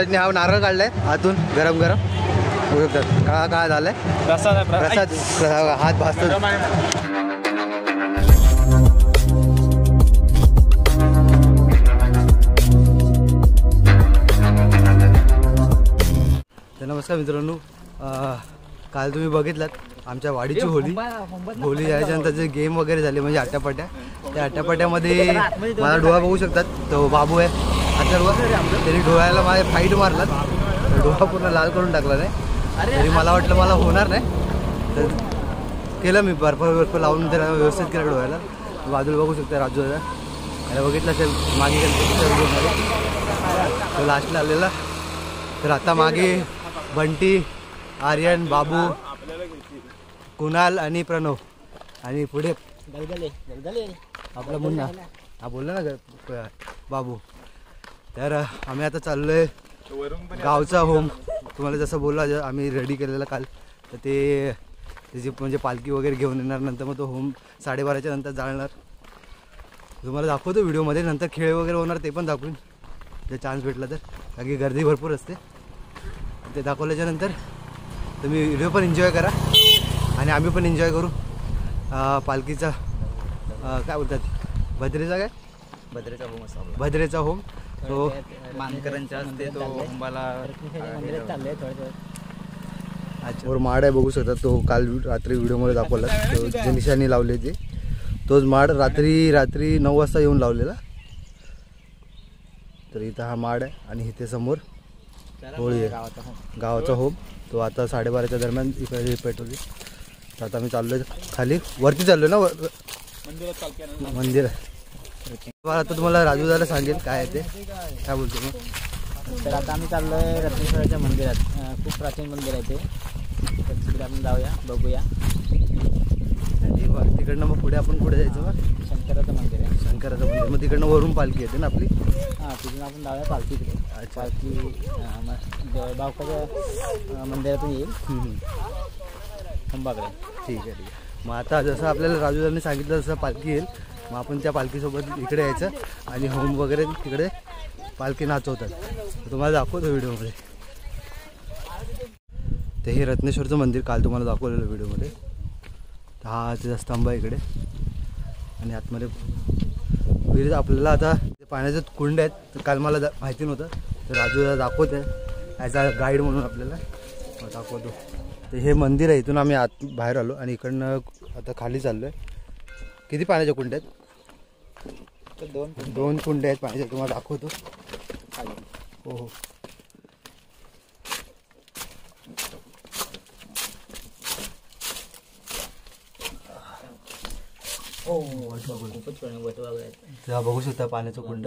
सूरजने हा नारळ काढलाय आतून गरम गरम बघू शकतात. काळा काळा झालाय प्रसाद. हात भाजतो. तर नमस्कार मित्रांनो, काल तुम्ही बघितलात आमच्या वाडीची होली याच्यानंतर जे गेम वगैरे झाले म्हणजे आट्यापाट्या. त्या आट्यापाट्यामध्ये मला डोळा बघू शकतात. तो बाबू आहे आता डोळा, त्यांनी डोळ्याला माझ्या फाईट मारलात. डोळा पूर्ण लाल करून टाकला नाही. तरी मला वाटलं मला होणार नाही, तर केलं मी बर्फ लावून त्याला व्यवस्थित केलं डोळ्याला. बाजूला बघू शकता राजू दादा, त्याला बघितलं असेल मागे तो लास्टला आलेला. तर आता मागे बंटी, आर्यन, बाबू, कुणाल आणि प्रणव आणि पुढे आपला मुन्ना हा बोलला ना बाबू. तर आम्ही आता चाललोय गावचा होम. तुम्हाला जसं बोलला आम्ही रेडी केलेला काल, तर ते त्याची म्हणजे पालखी वगैरे घेऊन येणार. नंतर मग तो होम 12:30च्या नंतर जाणार. तुम्हाला दाखवतो व्हिडिओमध्ये. नंतर खेळ वगैरे होणार ते पण दाखवून जर चान्स भेटला तर, कारण की गर्दी भरपूर असते. ते दाखवल्याच्यानंतर तुम्ही व्हिडिओ पण एन्जॉय करा आणि आम्ही पण एन्जॉय करू. पालखीचा काय बोलतात, भद्रेचा होम तो मानकरांच्या असते. तो होंबाला अच्छा वर माड आहे बघू शकता. तो काल रात्री व्हिडिओमध्ये दाखवला, तो जे निशाणी लावले ते तोच माड रात्री 9 वाजता येऊन लावलेला. तर इथं हा माड आहे आणि इथे समोर होळी आहे गावाचा होम. तो आता 12:30च्या दरम्यान इकडे पेटवली. तर आता आम्ही चाललोय खाली, वरती चाललोय ना मंदिर. आता तुम्हाला राजू दादा सांगेल काय आहे ते, काय बोलतो मग. तर आता आम्ही चाललोय रत्नेश्वराच्या मंदिरात. खूप प्राचीन मंदिर आहे ते. तर तिकडे आपण जाऊया, बघूया. आणि तिकडनं मग पुढे आपण पुढे जायचं मग शंकराचं मंदिर आहे. शंकराचं मंदिर. मग तिकडनं वरून पालखी येते ना आपली. हां, तिथून आपण जाऊया पालखीकडे. पालखी बावकाच्या मंदिरातून येईल खंबाकडे. ठीक आहे. मग आता जसं आपल्याला राजूदांनी सांगितलं तसं पालखी येईल. मग आपण त्या पालखीसोबत इकडे यायचं आणि होम वगैरे तिकडे पालखी नाचवतात. तुम्हाला दाखवतो व्हिडिओमध्ये. ते हे रत्नेश्वरचं मंदिर काल तुम्हाला दाखवलेलं व्हिडिओमध्ये. हा त्याचा स्तंभ आहे इकडे आणि आतमध्ये विहीर. आपल्याला आता पाण्याचे कुंड आहेत. तर काल मला माहिती नव्हतं, तर राजूला दाखवत आहे ॲज अ गाईड म्हणून आपल्याला दाखवतो. तर हे मंदिर आहे. इथून आम्ही आत बाहेर आलो आणि इकडनं आता खाली चाललो आहे. किती पाण्याचे कुंड आहेत? दोन कुंड आहेत पाण्याचे. तुम्हाला दाखवतो. हो तेव्हा बघू शकता पाण्याचं कुंड.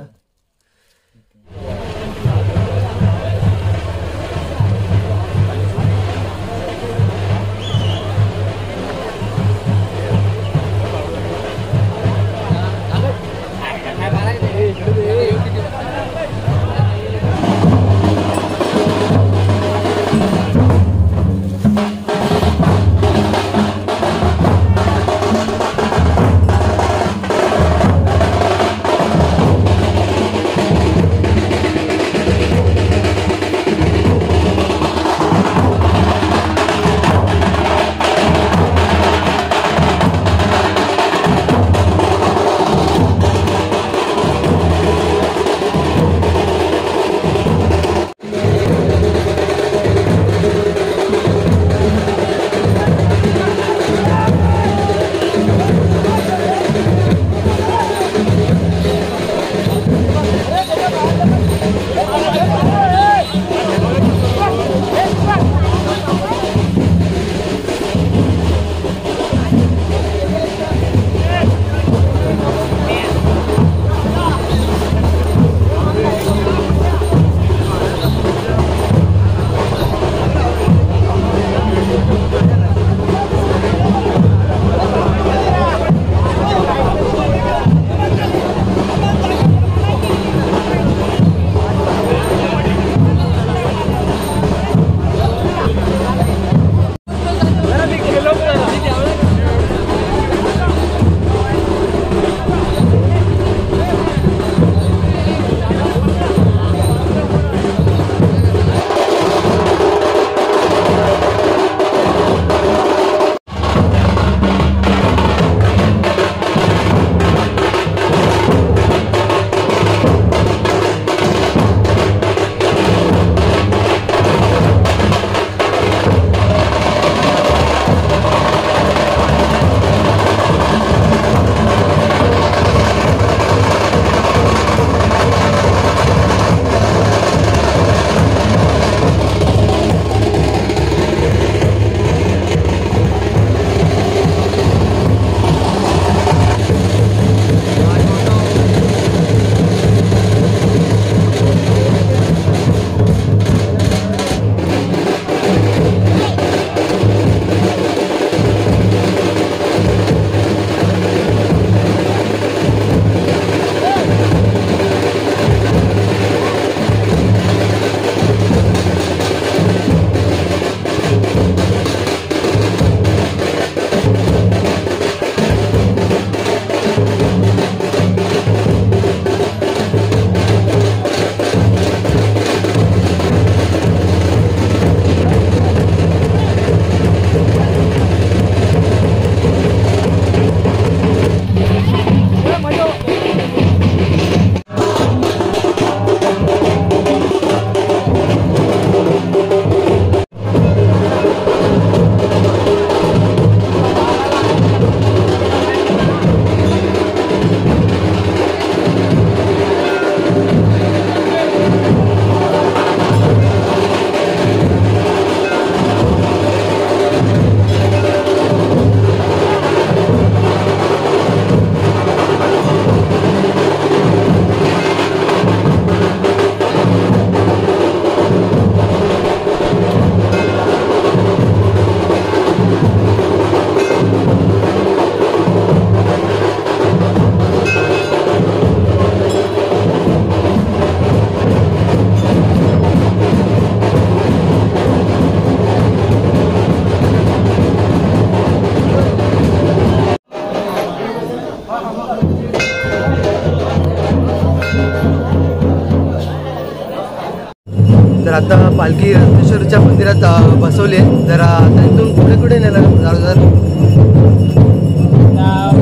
तर आता पालखी रत्नेश्वरच्या मंदिरात बसवली आहे. तर आता इथून पुढे कुठे नेणार सर?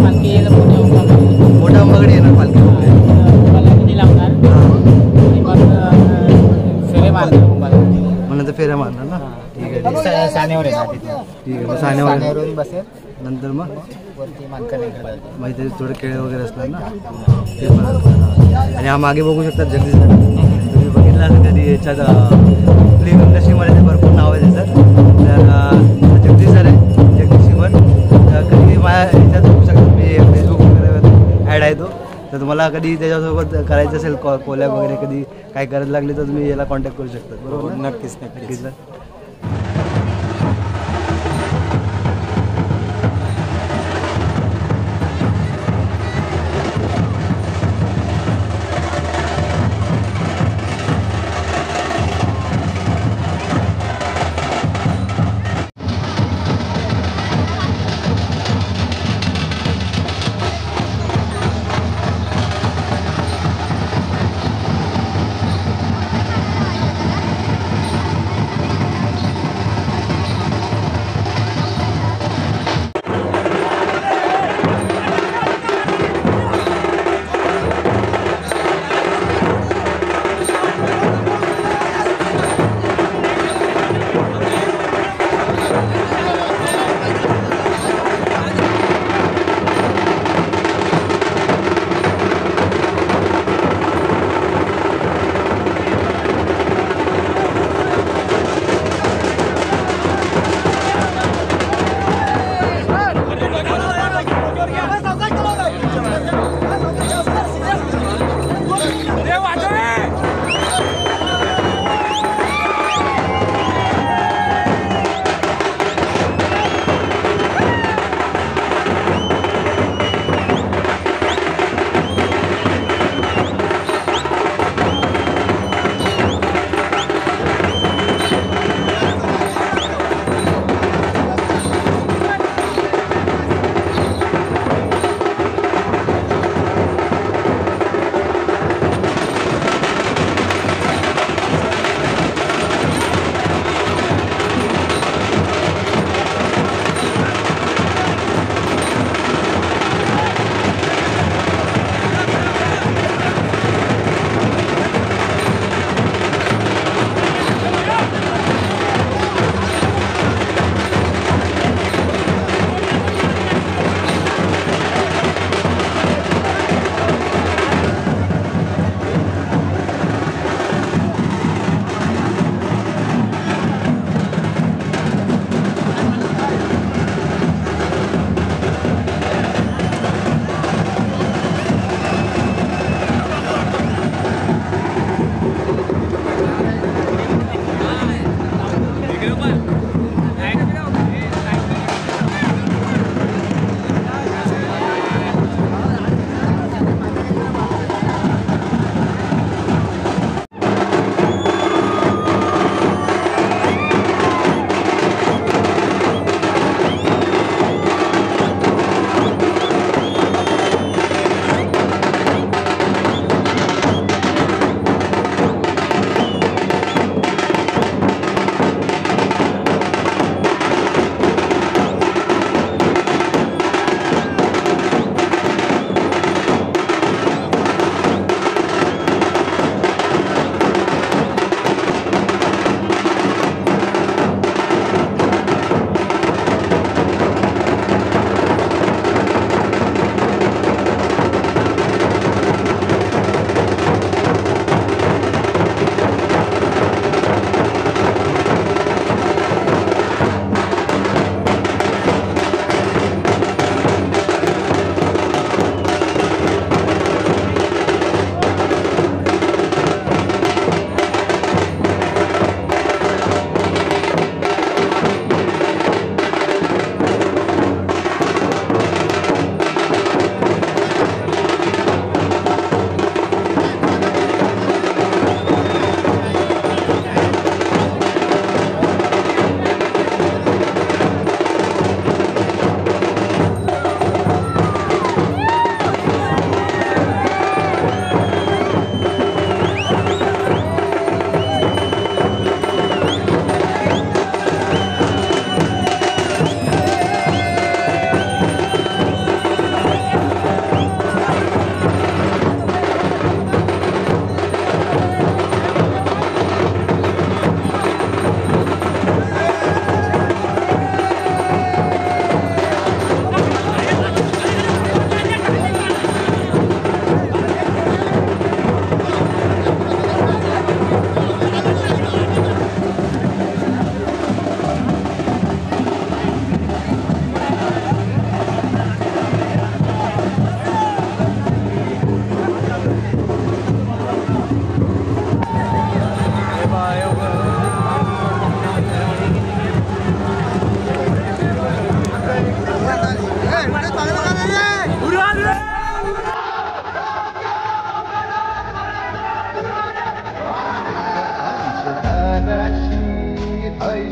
पालखी मोठा अंबाकडे येणार पालखी किती लागणार फेरे मारणार मग नंतर फेऱ्या मारणार ना. ठीक आहे सानेवर येणार तिथे. ठीक आहे. मग सानेवर सानेवरून बसेल नंतर मग वरती मानकरकडे माहिती थोडे खेळ वगैरे असणार ना ते पण असणार. आणि हा मागे बघू शकतात जगदीश सर. तुम्ही बघितलं असेल कधी याच्यात फिल्म इंडस्ट्रीमध्ये ते भरपूर नाव आहे त्याचं. तर जगदीश सर आहे जगदीश शिवन. तर कधी माझ्या ह्याच्यात बघू शकतात मी फेसबुक वगैरे ॲड आहे तो. तर तुम्हाला कधी त्याच्यासोबत करायचं असेल कोलॅब वगैरे कधी काय गरज लागली तर तुम्ही याला कॉन्टॅक्ट करू शकता. बरोबर? नक्कीच नक्कीच सर.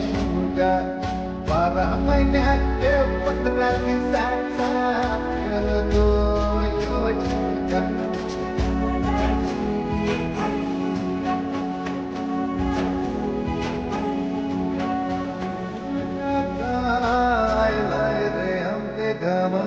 शिवगा 12 महिन्यात 15 दिवसाचा करतो योजना लाय रे हमने घमा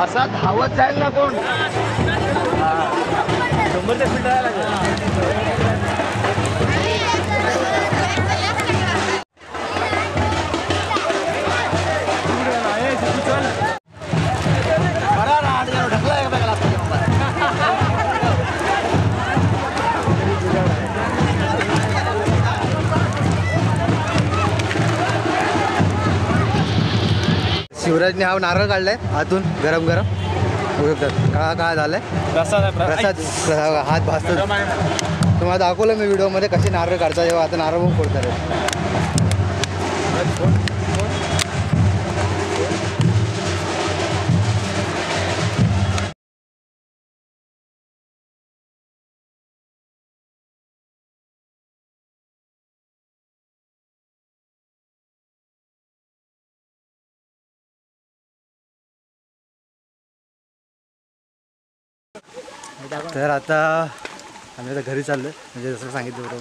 असा धावत जाईल ना कोण 100 ते फीट राहायला शिवराजने हा नारळ काढलाय आतून गरम गरम काळा काळा झालाय प्रसाद हात भाजतो तुम्हाला दाखवलं मी व्हिडिओमध्ये कसे नारळ काढतात जेव्हा आता नारळ पण फोडतात तर आता आम्ही आता घरी चाललो म्हणजे जसं सांगितलं होतं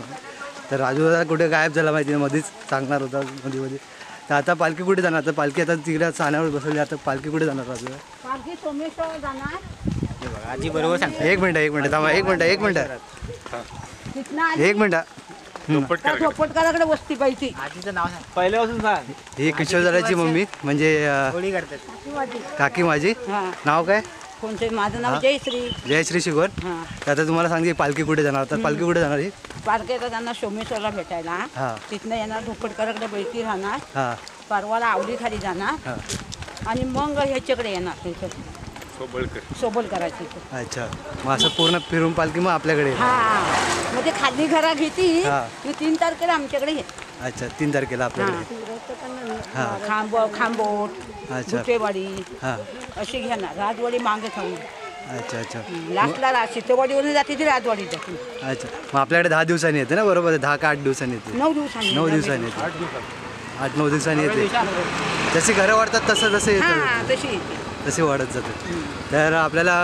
तर राजू दादा कुठे गायब झाला माहिती नाही मध्येच सांगणार होता मध्ये तर आता पालखी कुठे जाणार तर पालखी आता तिकडे साण्यावर बसवली आता पालखी कुठे जाणार राजू पालखी सोमेश्वर जाणार आजी बरोबर सांग एक मिनिट थांबा एक मिनिट झोपटकराकडे वस्ती पाहिजे आजीचं नाव सांग पहिल्यापासून सांग ही किशोर दादाची मम्मी म्हणजे होळी करतात काकी माझी हा नाव काय कोणते माझं नाव जयश्री जयश्री शिगोर हा तर आता तुम्हाला सांगते पालखी कुठे जाणार तर पालखी कुठे जाणार ही पालखीला जाणार सोमेश्वरला भेटायला हा तिथनं येणार झोपटकराकडे बैठी राहणार हा परवाला आवडी खाली जाणार हा आणि मग ह्याच्याकडे येणार तिथं सोबल करायची अच्छा मग असं पूर्ण फिरून पालखी मग आपल्याकडे येते. हा मग ते खाली घरा घेती हा. मग 3 तारखेला आमच्याकडे ये अच्छा 3 तारखेला आपल्याकडे हा खांबोट अच्छा गुटेवाडी हा अशी घेणार राजवाडी मागे थांबून अच्छा अच्छा लास्टला सीतेवाडीवरून जाते ती राजवाडी जाते अच्छा मग आपल्याकडे 10 दिवसांनी येते ना बरोबर 10 का 8 दिवसांनी येते 9 दिवसांनी 9 दिवसांनी येते 8-9 दिवसांनी येते जशी घरं वाढतात तसं तसं येतं हा तशी येते तसे वाढत जाते तर आपल्याला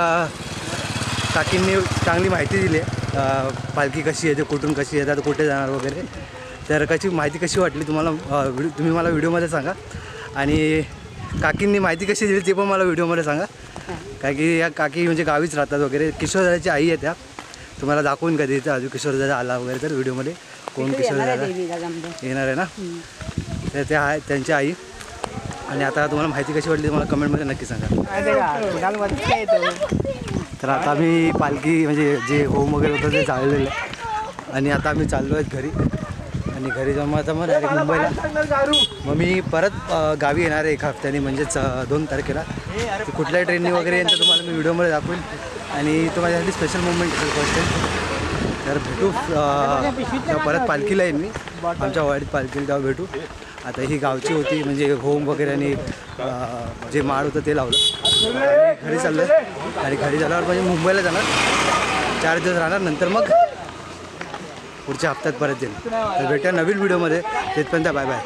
काकींनी चांगली माहिती दिली आहे पालखी कशी येते कुठून कशी येतात कुठे जाणार वगैरे तर कशी माहिती कशी वाटली तुम्हाला तुम्ही मला व्हिडिओमध्ये सांगा आणि काकींनी माहिती कशी दिली ते पण मला व्हिडिओमध्ये सांगा कारण की या काकी म्हणजे गावीच राहतात वगैरे किशोरदादाची आई आहे त्या तुम्हाला दाखवून कधी येतं अजून किशोरदादा आला वगैरे तर व्हिडिओमध्ये कोण किशोरदादा येणार आहे ना तर ते आहे त्यांची आई आणि आता तुम्हाला माहिती कशी वाटली तुम्हाला कमेंटमध्ये नक्की सांगा तर आता आम्ही पालखी म्हणजे जे होम वगैरे होतं ते चाललेलं आहे आणि आता आम्ही चाललो आहेत घरी आणि घरी जाऊन आता मग डायरेक्ट मुंबईला मग मी परत गावी येणार आहे 1 हफ्त्याने म्हणजेच 2 तारखेला कुठल्या ट्रेनने वगैरे येईल तर तुम्हाला मी व्हिडिओमध्ये दाखवेल आणि तो माझ्यासाठी स्पेशल मुवमेंट असेल फर्स्ट टाईम तर भेटू तेव्हा परत पालखीला येईन मी आमच्या वाडीत पालखीला तेव्हा भेटू आता ही गावची होती म्हणजे होम वगैरे आणि जे माळ होतं ते लावलं घरी चाललं आणि घरी झाल्यावर म्हणजे मुंबईला जाणार 4 दिवस राहणार नंतर मग पुढच्या हप्त्यात परत येईल तर भेटूया नवीन व्हिडिओमध्ये तिथपर्यंत बाय बाय